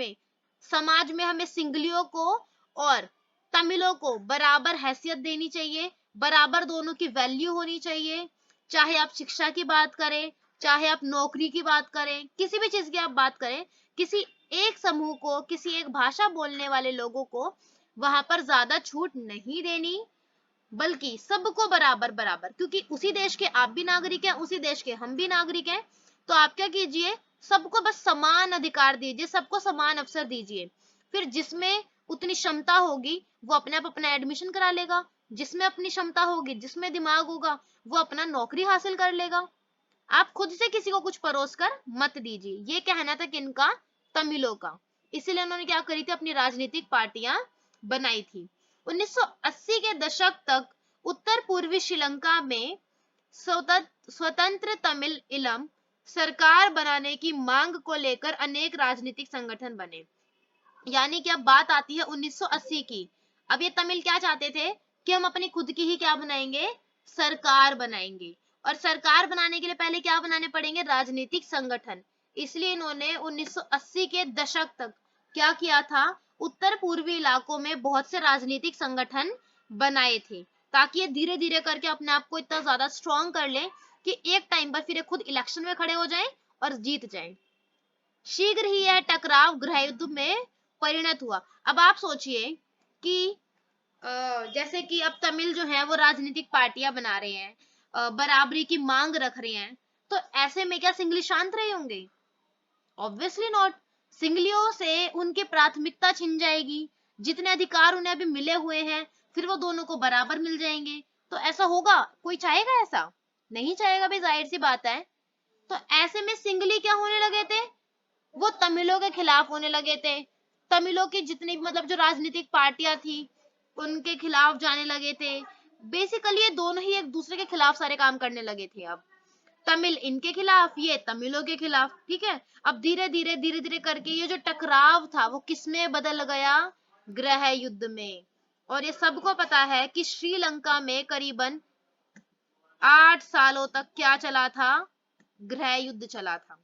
में हमें सिंगलियों को और तमिलों को बराबर हैसियत देनी चाहिए, बराबर दोनों की वैल्यू होनी चाहिए, चाहे आप शिक्षा की बात करें, चाहे आप नौकरी की बात करें, किसी भी चीज की आप बात करें, किसी एक समूह को, किसी एक भाषा बोलने वाले लोगों को वहां पर ज्यादा छूट नहीं देनी, बल्कि सबको बराबर बराबर, क्योंकि उसी देश के आप भी नागरिक हैं, उसी देश के हम भी नागरिक हैं, तो आप क्या कीजिए, सबको बस समान अधिकार दीजिए, सबको समान अवसर दीजिए, फिर जिसमें उतनी क्षमता होगी वो अपने आप अपना एडमिशन करा लेगा, जिसमें अपनी क्षमता होगी, जिसमें दिमाग होगा, वो अपना नौकरी हासिल कर लेगा। आप खुद से किसी को कुछ परोस कर मत दीजिए, ये कहना था किनका, तमिलों का। इसीलिए उन्होंने क्या करी थी, अपनी राजनीतिक पार्टियां बनाई थी। 1980 के दशक तक उत्तर पूर्वी श्रीलंका में स्वतंत्र तमिल इलम सरकार बनाने की मांग को लेकर अनेक राजनीतिक संगठन बने। यानी कि अब बात आती है 1980 की। अब ये तमिल क्या चाहते थे कि हम अपनी खुद की ही क्या बनाएंगे, सरकार बनाएंगे, और सरकार बनाने के लिए पहले क्या बनाने पड़ेंगे, राजनीतिक संगठन। इसलिए इन्होंने 1980 के दशक तक क्या किया था, उत्तर पूर्वी इलाकों में बहुत से राजनीतिक संगठन बनाए थे, ताकि ये धीरे धीरे करके अपने आप को इतना ज्यादा स्ट्रॉन्ग कर ले कि एक टाइम पर फिर खुद इलेक्शन में खड़े हो जाए और जीत जाए। शीघ्र ही यह टकराव गृह युद्ध में परिणत हुआ। अब आप सोचिए कि जैसे कि अब तमिल जो है वो राजनीतिक पार्टियां बना रहे हैं, बराबरी की मांग रख रहे हैं, तो ऐसे में क्या सिंगली शांत रहे होंगे? Obviously not. सिंगलियों से उनकी प्राथमिकता छिन जाएगी, जितने अधिकार उन्हें अभी मिले हुए हैं फिर वो दोनों को बराबर मिल जाएंगे। तो ऐसा होगा, कोई चाहेगा ऐसा? नहीं चाहेगा भाई, जाहिर सी बात है। तो ऐसे में सिंगली क्या होने लगे थे, वो तमिलों के खिलाफ होने लगे थे। तमिलों की जितनी भी मतलब जो राजनीतिक पार्टियां थी उनके खिलाफ जाने लगे थे। बेसिकली ये दोनों ही एक दूसरे के खिलाफ सारे काम करने लगे थे। अब तमिल इनके खिलाफ, ये तमिलों के खिलाफ, ठीक है। अब धीरे धीरे करके ये जो टकराव था वो किसमें बदल गया, गृह युद्ध में। और ये सबको पता है कि श्रीलंका में करीबन 8 सालों तक क्या चला था, गृह युद्ध चला था,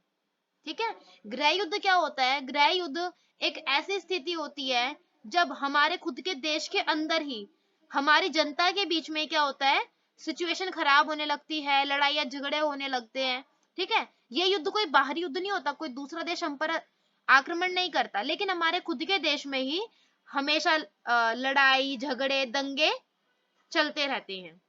ठीक है। गृह युद्ध क्या होता है, गृह युद्ध एक ऐसी स्थिति होती है जब हमारे खुद के देश के अंदर ही हमारी जनता के बीच में क्या होता है, सिचुएशन खराब होने लगती है, लड़ाइयाँ झगड़े होने लगते हैं, ठीक है। ये युद्ध कोई बाहरी युद्ध नहीं होता, कोई दूसरा देश हम पर आक्रमण नहीं करता, लेकिन हमारे खुद के देश में ही हमेशा लड़ाई झगड़े दंगे चलते रहते हैं।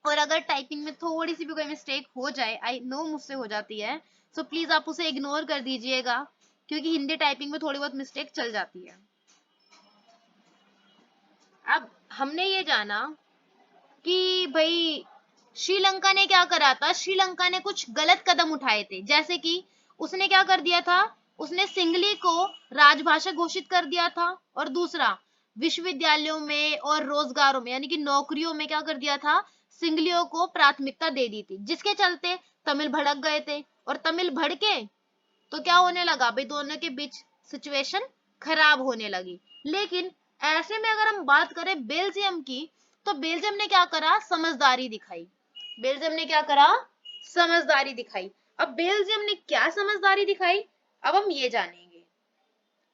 और अगर टाइपिंग में थोड़ी सी भी कोई मिस्टेक हो जाए, आई नो मुझसे हो जाती है, सो प्लीज आप उसे इग्नोर कर दीजिएगा, क्योंकि हिंदी टाइपिंग में थोड़ी बहुत मिस्टेक चल जाती है। अब हमने ये जाना कि भाई श्रीलंका ने क्या करा था, श्रीलंका ने कुछ गलत कदम उठाए थे, जैसे कि उसने क्या कर दिया था, उसने सिंगली को राजभाषा घोषित कर दिया था, और दूसरा विश्वविद्यालयों में और रोजगारों में यानी कि नौकरियों में क्या कर दिया था, सिंगलियों को प्राथमिकता दे दी थी, जिसके चलते तमिल भड़क गए थे, और तमिल भड़के तो क्या होने लगा भाई, दोनों के बीच सिचुएशन खराब होने लगी। लेकिन ऐसे में अगर हम बात करें बेल्जियम की, तो बेल्जियम ने क्या करा, समझदारी दिखाई। बेल्जियम ने क्या करा, समझदारी दिखाई। अब बेल्जियम ने क्या समझदारी दिखाई, अब हम ये जानेंगे।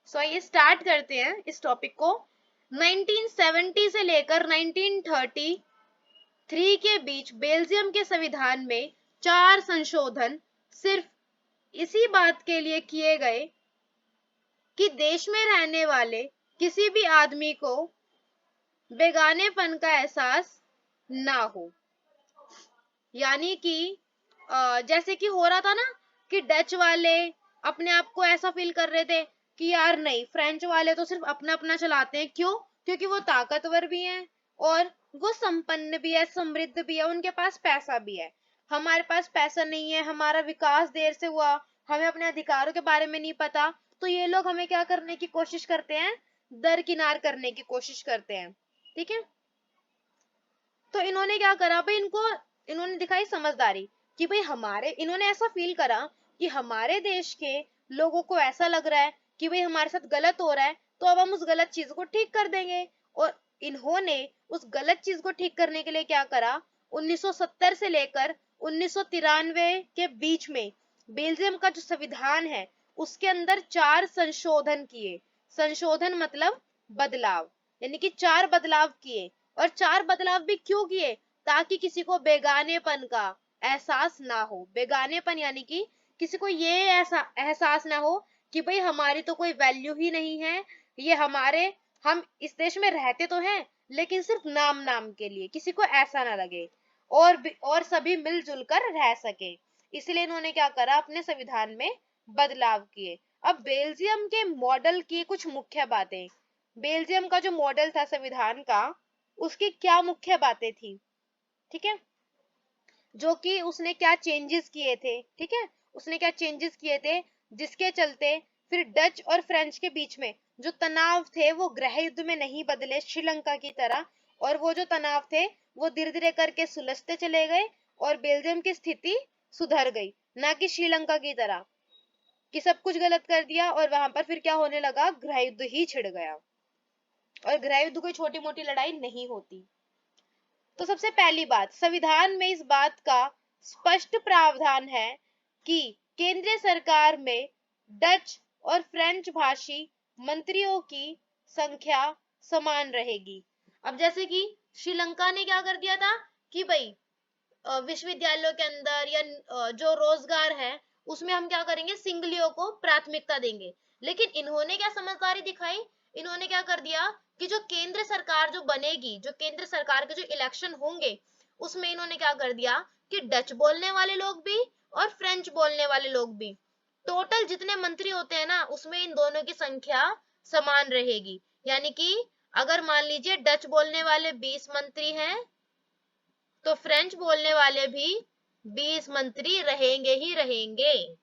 सो ये स्टार्ट करते हैं इस टॉपिक को। 1970 से लेकर 1933 के बीच बेल्जियम के संविधान में 4 संशोधन सिर्फ इसी बात के लिए किए गए कि देश में रहने वाले किसी भी आदमी को बेगानेपन का एहसास ना हो। यानी कि जैसे कि हो रहा था ना कि डच वाले अपने आप को ऐसा फील कर रहे थे कि यार नहीं, फ्रेंच वाले तो सिर्फ अपना अपना चलाते हैं, क्यों, क्योंकि वो ताकतवर भी हैं और वो संपन्न भी है, समृद्ध भी है, उनके पास पैसा भी है। हमारे पास पैसा नहीं है, हमारा विकास देर से हुआ, हमें अपने अधिकारों के बारे में नहीं पता, तो ये लोग हमें क्या करने की कोशिश करते हैं, दरकिनार करने की कोशिश करते हैं। ठीक है, तो इन्होंने क्या करा भाई, इन्होंने दिखाई समझदारी कि भाई इन्होंने ऐसा फील करा कि हमारे देश के लोगों को ऐसा लग रहा है कि भाई हमारे साथ गलत हो रहा है, तो अब हम उस गलत चीज को ठीक कर देंगे। और इन्होंने उस गलत चीज को ठीक करने के लिए क्या करा, 1970 से लेकर 1993 के बीच में बेल्जियम का जो संविधान है उसके अंदर 4 संशोधन किए। संशोधन मतलब बदलाव, यानी कि 4 बदलाव किए। और 4 बदलाव भी क्यों किए, ताकि किसी को बेगानेपन का एहसास ना हो। बेगानेपन यानी कि किसी को ये ऐसा एहसास ना हो कि भाई हमारी तो कोई वैल्यू ही नहीं है, ये हम इस देश में रहते तो हैं लेकिन सिर्फ नाम नाम के लिए, किसी को ऐसा ना लगे, और सभी मिलजुल कर रह सके। इसलिए इन्होंने क्या करा, अपने संविधान में बदलाव किए। अब बेल्जियम के मॉडल की कुछ मुख्य बातें। बेल्जियम का जो मॉडल था संविधान का, उसकी क्या मुख्य बातें थी, ठीक है, जो कि उसने क्या चेंजेस किए थे, ठीक है, उसने क्या चेंजेस किए थे जिसके चलते फिर डच और फ्रेंच के बीच में जो तनाव थे वो गृह युद्ध में नहीं बदले श्रीलंका की तरह, और वो जो तनाव थे वो धीरे धीरे करके सुलझते चले गए और बेल्जियम की स्थिति सुधर गई, ना कि श्रीलंका की तरह कि सब कुछ गलत कर दिया और वहां पर फिर क्या होने लगा, गृह युद्ध ही छिड़ गया। और गृह युद्ध कोई छोटी मोटी लड़ाई नहीं होती। तो सबसे पहली बात, संविधान में इस बात का स्पष्ट प्रावधान है कि केंद्रीय सरकार में डच और फ्रेंच भाषी मंत्रियों की संख्या समान रहेगी। अब जैसे कि श्रीलंका ने क्या कर दिया था कि भाई विश्वविद्यालयों के अंदर या जो रोजगार है उसमें हम क्या करेंगे, सिंगलियों को प्राथमिकता देंगे। लेकिन इन्होंने क्या समझदारी दिखाई, इन्होंने क्या कर दिया कि जो केंद्र सरकार जो बनेगी, जो केंद्र सरकार के जो इलेक्शन होंगे उसमें इन्होंने क्या कर दिया कि डच बोलने वाले लोग भी और फ्रेंच बोलने वाले लोग भी, टोटल जितने मंत्री होते हैं ना उसमें इन दोनों की संख्या समान रहेगी। यानी कि अगर मान लीजिए डच बोलने वाले 20 मंत्री हैं तो फ्रेंच बोलने वाले भी 20 मंत्री रहेंगे ही रहेंगे,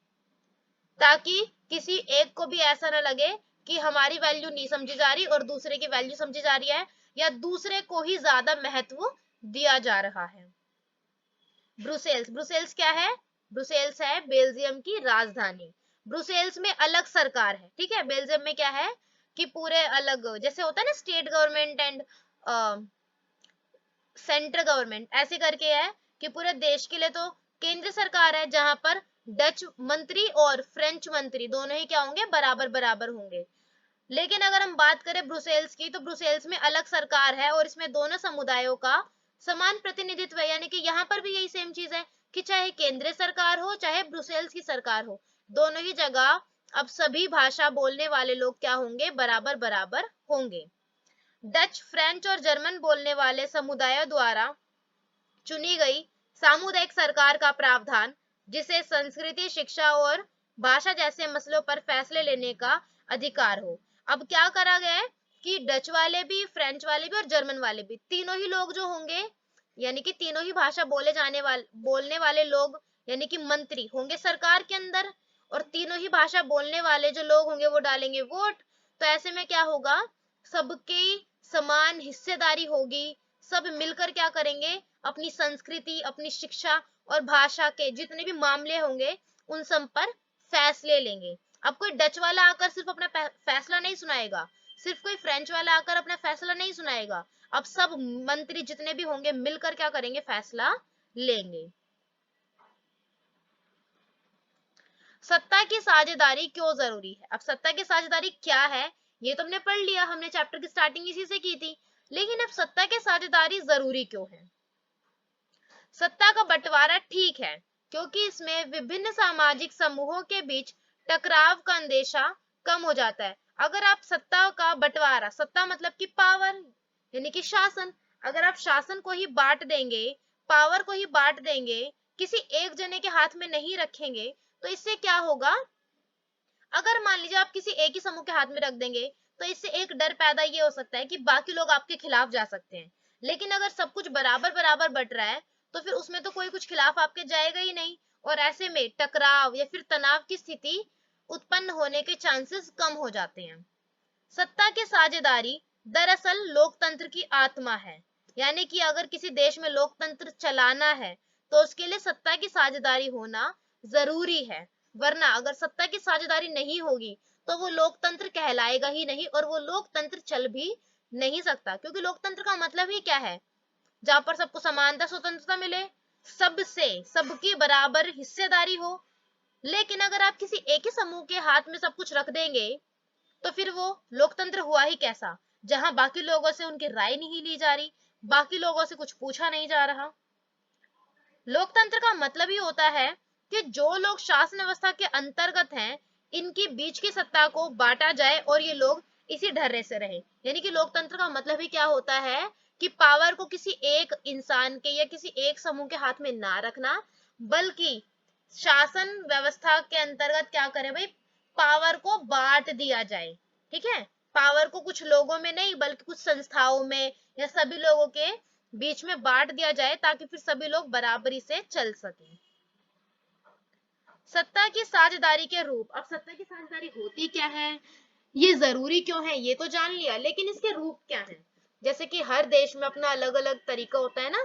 ताकि किसी एक को भी ऐसा ना लगे कि हमारी वैल्यू नहीं समझी जा रही और दूसरे की वैल्यू समझी जा रही है, या दूसरे को ही ज्यादा महत्व दिया जा रहा है। ब्रुसेल्स, ब्रुसेल्स क्या है, ब्रुसेल्स है बेल्जियम की राजधानी। ब्रुसेल्स में अलग सरकार है, ठीक है, बेल्जियम में क्या है कि पूरे अलग, जैसे होता है ना state government and central government, ऐसे करके है कि पूरे देश के लिए तो केंद्र सरकार है, जहां पर डच मंत्री और फ्रेंच मंत्री दोनों ही क्या होंगे, बराबर बराबर होंगे। लेकिन अगर हम बात करें ब्रुसेल्स की, तो ब्रुसेल्स में अलग सरकार है और इसमें दोनों समुदायों का समान प्रतिनिधित्व है। यानी कि यहाँ पर भी यही सेम चीज है कि चाहे केंद्रीय सरकार हो चाहे ब्रुसेल्स की सरकार हो, दोनों ही जगह अब सभी भाषा बोलने वाले लोग क्या होंगे, बराबर बराबर होंगे। डच, फ्रेंच और जर्मन बोलने वाले समुदायों द्वारा चुनी गई सामुदायिक सरकार का प्रावधान जिसे संस्कृति, शिक्षा और भाषा जैसे मसलों पर फैसले लेने का अधिकार हो। अब क्या करा गया है कि डच वाले भी, फ्रेंच वाले भी और जर्मन वाले भी, तीनों ही लोग जो होंगे, यानी कि तीनों ही भाषा बोलने वाले लोग, यानी कि मंत्री होंगे सरकार के अंदर, और तीनों ही भाषा बोलने वाले जो लोग होंगे वो डालेंगे वोट। तो ऐसे में क्या होगा, सबकी समान हिस्सेदारी होगी, सब मिलकर क्या करेंगे, अपनी संस्कृति, अपनी शिक्षा और भाषा के जितने भी मामले होंगे उन सब पर फैसले लेंगे। अब कोई डच वाला आकर सिर्फ अपना फैसला नहीं सुनाएगा, सिर्फ कोई फ्रेंच वाला आकर अपना फैसला नहीं सुनाएगा, अब सब मंत्री जितने भी होंगे मिलकर क्या करेंगे, फैसला लेंगे। सत्ता की साझेदारी क्यों जरूरी है? अब सत्ता की साझेदारी क्या है ये तो हमने पढ़ लिया, हमने चैप्टर की स्टार्टिंग इसी से की थी, लेकिन अब सत्ता की साझेदारी जरूरी क्यों है? सत्ता का बंटवारा ठीक है क्योंकि इसमें विभिन्न सामाजिक समूहों के बीच टकराव का अंदेशा कम हो जाता है। अगर आप सत्ता का बंटवारा, सत्ता मतलब कि पावर यानी कि शासन, अगर आप शासन को ही बांट देंगे, पावर को ही बांट देंगे, किसी एक जने के हाथ में नहीं रखेंगे, तो इससे क्या होगा, अगर मान लीजिए आप किसी एक ही समूह के हाथ में रख देंगे तो इससे एक डर पैदा ये हो सकता है कि बाकी लोग आपके खिलाफ जा सकते हैं। लेकिन अगर सब कुछ बराबर बराबर बट रहा है तो फिर उसमें तो कोई कुछ खिलाफ आपके जाएगा ही नहीं, और ऐसे में टकराव या फिर तनाव की स्थिति उत्पन्न होने के चांसेस कम हो जाते हैं। सत्ता की साझेदारी दरअसल लोकतंत्र की आत्मा है, यानी कि अगर किसी देश में लोकतंत्र चलाना है तो उसके लिए सत्ता की साझेदारी होना जरूरी है, वरना अगर सत्ता की साझेदारी नहीं होगी तो वो लोकतंत्र कहलाएगा ही नहीं और वो लोकतंत्र चल भी नहीं सकता, क्योंकि लोकतंत्र का मतलब ही क्या है, जहां पर सबको समानता स्वतंत्रता मिले, सबसे सबकी बराबर हिस्सेदारी हो। लेकिन अगर आप किसी एक ही समूह के हाथ में सब कुछ रख देंगे तो फिर वो लोकतंत्र हुआ ही कैसा, जहां बाकी लोगों से उनकी राय नहीं ली जा रही, बाकी लोगों से कुछ पूछा नहीं जा रहा। लोकतंत्र का मतलब ही होता है कि जो लोग शासन व्यवस्था के अंतर्गत हैं इनके बीच की सत्ता को बांटा जाए और ये लोग इसी ढर्रे से रहे। यानी कि लोकतंत्र का मतलब ही क्या होता है कि पावर को किसी एक इंसान के या किसी एक समूह के हाथ में ना रखना, बल्कि शासन व्यवस्था के अंतर्गत क्या करें भाई, पावर को बांट दिया जाए। ठीक है, पावर को कुछ लोगों में नहीं बल्कि कुछ संस्थाओं में या सभी लोगों के बीच में बांट दिया जाए ताकि फिर सभी लोग बराबरी से चल सकें। सत्ता की साझेदारी के रूप, अब सत्ता की साझेदारी होती क्या है, ये जरूरी क्यों है ये तो जान लिया, लेकिन इसके रूप क्या है? जैसे कि हर देश में अपना अलग अलग तरीका होता है ना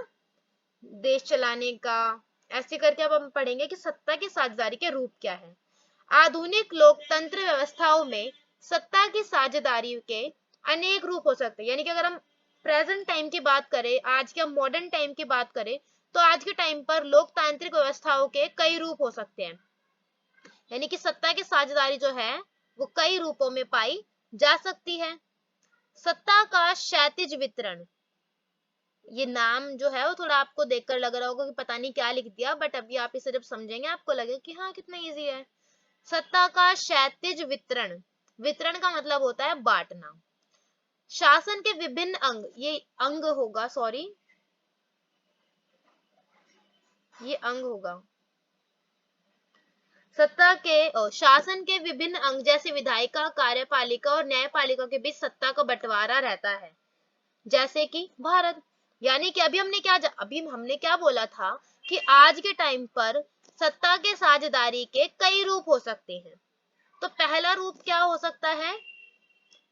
देश चलाने का, ऐसे करके अब हम पढ़ेंगे कि सत्ता की साझेदारी के रूप क्या है। आधुनिक लोकतंत्र व्यवस्थाओं में सत्ता की साझेदारी के अनेक रूप हो सकते हैं। यानी कि अगर हम प्रेजेंट टाइम की बात करें, आज के हम मॉडर्न टाइम की बात करें, तो आज के टाइम पर लोकतांत्रिक व्यवस्थाओं के कई रूप हो सकते हैं। यानी कि सत्ता की साझेदारी जो है वो कई रूपों में पाई जा सकती है। सत्ता का क्षैतिज वितरण, ये नाम जो है वो थोड़ा आपको देखकर लग रहा होगा कि पता नहीं क्या लिख दिया, बट अभी आप इसे जब समझेंगे आपको लगेगा कि हाँ कितना इजी है। सत्ता का क्षैतिज वितरण, वितरण का मतलब होता है बांटना। शासन के विभिन्न अंग, ये अंग होगा, सॉरी ये अंग होगा। सत्ता के शासन के विभिन्न अंग जैसे विधायिका, कार्यपालिका और न्यायपालिका के बीच सत्ता का बंटवारा रहता है, जैसे कि भारत। यानी कि अभी हमने क्या बोला था कि आज के टाइम पर सत्ता के साझेदारी के कई रूप हो सकते हैं। तो पहला रूप क्या हो सकता है,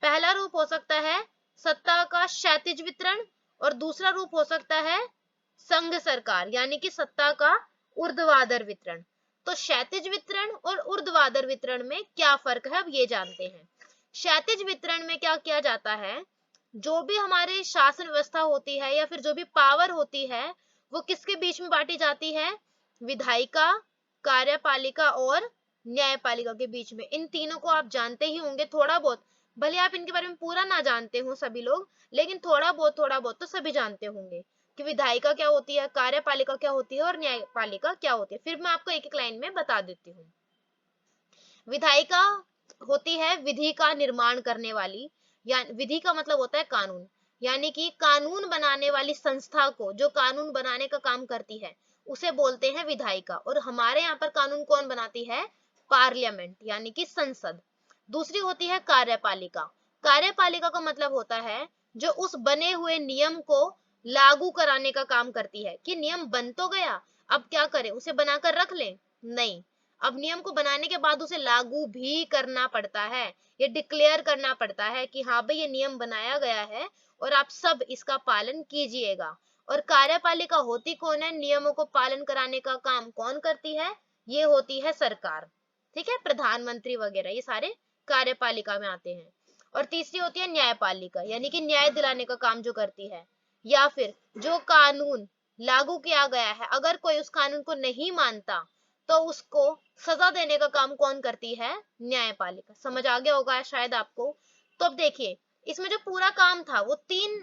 पहला रूप हो सकता है सत्ता का क्षैतिज वितरण, और दूसरा रूप हो सकता है संघ सरकार यानी कि सत्ता का ऊर्ध्वाधर वितरण। तो क्षैतिज वितरण और ऊर्ध्वाधर वितरण में क्या फर्क है अब ये जानते हैं। क्षैतिज वितरण में क्या किया जाता है, जो भी हमारे शासन व्यवस्था होती है या फिर जो भी पावर होती है वो किसके बीच में बांटी जाती है, विधायिका, कार्यपालिका और न्यायपालिका के बीच में। इन तीनों को आप जानते ही होंगे थोड़ा बहुत, भले आप इनके बारे में पूरा ना जानते हो सभी लोग, लेकिन थोड़ा बहुत तो सभी जानते होंगे कि विधायिका क्या होती है, कार्यपालिका क्या होती है और न्यायपालिका क्या होती है। फिर मैं आपको एक एक लाइन में बता देती हूँ। विधायिका होती है विधि का निर्माण करने वाली, या विधि का मतलब होता है कानून, यानी कि कानून बनाने वाली संस्था को जो कानून बनाने का काम करती है उसे बोलते हैं विधायिका। और हमारे यहाँ पर कानून कौन बनाती है? पार्लियामेंट यानी कि संसद। दूसरी होती है कार्यपालिका। कार्यपालिका का मतलब होता है जो उस बने हुए नियम को लागू कराने का काम करती है, कि नियम बन तो गया, अब क्या करें, उसे बनाकर रख लें? नहीं, अब नियम को बनाने के बाद उसे लागू भी करना पड़ता है, ये डिक्लेयर करना पड़ता है कि हाँ भाई ये नियम बनाया गया है और आप सब इसका पालन कीजिएगा। और कार्यपालिका होती कौन है? नियमों को पालन कराने का काम कौन करती है? ये होती है सरकार, ठीक है, प्रधानमंत्री वगैरह, ये सारे कार्यपालिका में आते हैं। और तीसरी होती है न्यायपालिका, यानी कि न्याय दिलाने का काम जो करती है, या फिर जो कानून लागू किया गया है अगर कोई उस कानून को नहीं मानता तो उसको सजा देने का काम कौन करती है? न्यायपालिका। समझ आ गया होगा शायद आपको। तो अब देखिए, इसमें जो पूरा काम था वो 3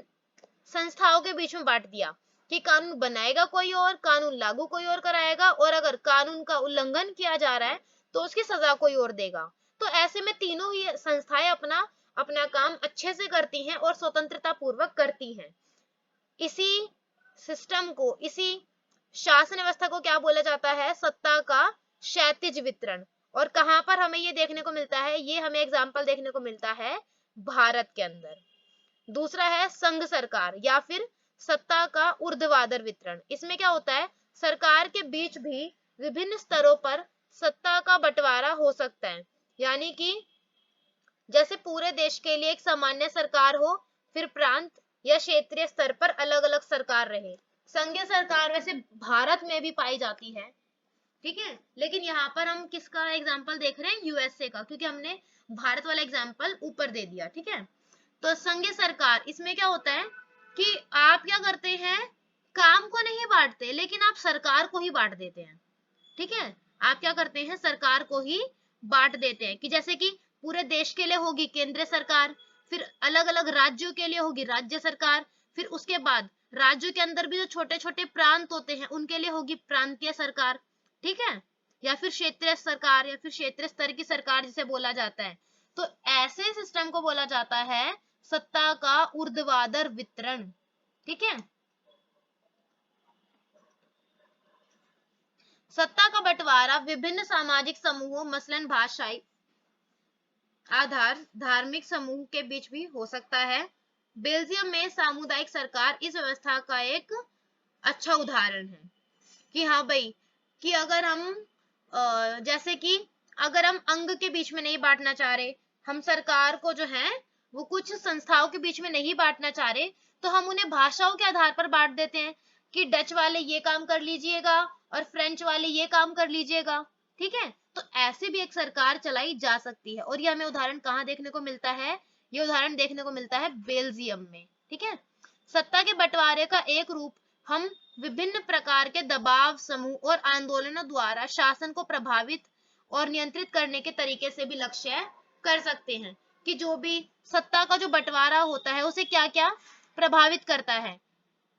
संस्थाओं के बीच में बांट दिया कि कानून बनाएगा कोई और, कानून लागू कोई और कराएगा, और अगर कानून का उल्लंघन किया जा रहा है तो उसकी सजा कोई और देगा। तो ऐसे में तीनों ही संस्थाएं अपना अपना काम अच्छे से करती हैं और स्वतंत्रता पूर्वक करती हैं। इसी सिस्टम को, इसी शासन व्यवस्था को क्या बोला जाता है? सत्ता का क्षैतिज वितरण। और कहां पर हमें ये देखने को मिलता है? ये हमें एग्जाम्पल देखने को मिलता है भारत के अंदर। दूसरा है संघ सरकार या फिर सत्ता का ऊर्ध्वाधर वितरण। इसमें क्या होता है? सरकार के बीच भी विभिन्न स्तरों पर सत्ता का बंटवारा हो सकता है, यानी कि जैसे पूरे देश के लिए एक सामान्य सरकार हो, फिर प्रांत या क्षेत्रीय स्तर पर अलग अलग सरकार रहे। संघीय सरकार वैसे भारत में भी पाई जाती है, ठीक है, लेकिन यहाँ पर हम किसका एग्जाम्पल देख रहे हैं? यूएसए का, क्योंकि हमने भारत वाला एग्जाम्पल ऊपर दे दिया, ठीक है। तो संघीय सरकार, इसमें क्या होता है कि आप क्या करते हैं? काम को नहीं बांटते, लेकिन आप सरकार को ही बांट देते हैं, ठीक है। आप क्या करते हैं? सरकार को ही बांट देते हैं, कि जैसे कि पूरे देश के लिए होगी केंद्र सरकार, फिर अलग अलग राज्यों के लिए होगी राज्य सरकार, फिर उसके बाद राज्यों के अंदर भी जो छोटे छोटे प्रांत होते हैं उनके लिए होगी प्रांतीय सरकार, ठीक है, या फिर क्षेत्रीय सरकार, या फिर क्षेत्रीय स्तर की सरकार जिसे बोला जाता है। तो ऐसे सिस्टम को बोला जाता है सत्ता का ऊर्ध्वाधर वितरण, ठीक है। सत्ता का बंटवारा विभिन्न सामाजिक समूहों, मसलन भाषाई आधार, धार्मिक समूह के बीच भी हो सकता है। बेल्जियम में सामुदायिक सरकार इस व्यवस्था का एक अच्छा उदाहरण है, कि हाँ भाई, कि अगर हम जैसे कि अगर हम अंग के बीच में नहीं बांटना चाह रहे, हम सरकार को जो है वो कुछ संस्थाओं के बीच में नहीं बांटना चाह रहे, तो हम उन्हें भाषाओं के आधार पर बांट देते हैं कि डच वाले ये काम कर लीजिएगा और फ्रेंच वाले ये काम कर लीजिएगा, ठीक है। तो ऐसे भी एक सरकार चलाई जा सकती है, और ये हमें उदाहरण कहाँ देखने को मिलता है? ये उदाहरण देखने को मिलता है बेल्जियम में, ठीक है। सत्ता के बंटवारे का एक रूप हम विभिन्न प्रकार के दबाव समूह और आंदोलनों द्वारा शासन को प्रभावित और नियंत्रित करने के तरीके से भी लक्ष्य कर सकते हैं, कि जो भी सत्ता का जो बंटवारा होता है उसे क्या क्या प्रभावित करता है।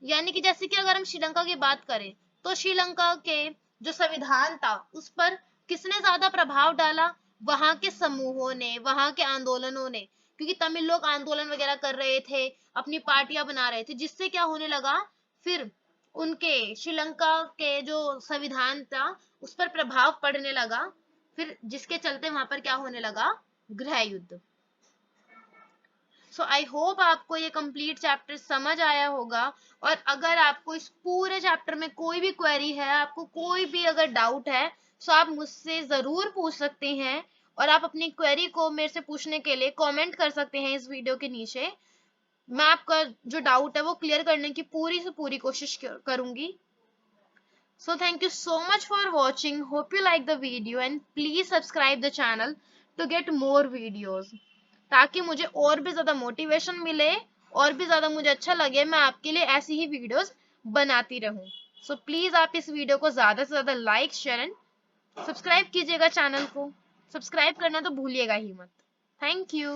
यानी कि जैसे कि अगर हम श्रीलंका की बात करें तो श्रीलंका के जो संविधान था उस पर किसने ज्यादा प्रभाव डाला? वहां के समूहों ने, वहां के आंदोलनों ने, क्योंकि तमिल लोग आंदोलन वगैरह कर रहे थे, अपनी पार्टियां बना रहे थे, जिससे क्या होने लगा? फिर उनके श्रीलंका के जो संविधान था उस पर प्रभाव पड़ने लगा, फिर जिसके चलते वहां पर क्या होने लगा? गृह युद्ध। सो आई होप आपको ये कंप्लीट चैप्टर समझ आया होगा। और अगर आपको इस पूरे चैप्टर में कोई भी क्वेरी है, आपको कोई भी अगर डाउट है, तो आप मुझसे जरूर पूछ सकते हैं, और आप अपनी क्वेरी को मेरे से पूछने के लिए कमेंट कर सकते हैं इस वीडियो के नीचे। मैं आपका जो डाउट है वो क्लियर करने की पूरी से पूरी कोशिश करूंगी। So thank you so much for watching. Hope you like the video and please subscribe the channel to get more videos. ताकि मुझे और भी ज्यादा मोटिवेशन मिले, और भी ज्यादा मुझे अच्छा लगे, मैं आपके लिए ऐसी ही वीडियोस बनाती रहूं। सो प्लीज आप इस वीडियो को ज्यादा से ज्यादा लाइक, शेयर एंड सब्सक्राइब कीजिएगा। चैनल को सब्सक्राइब करना तो भूलिएगा ही मत। Thank you.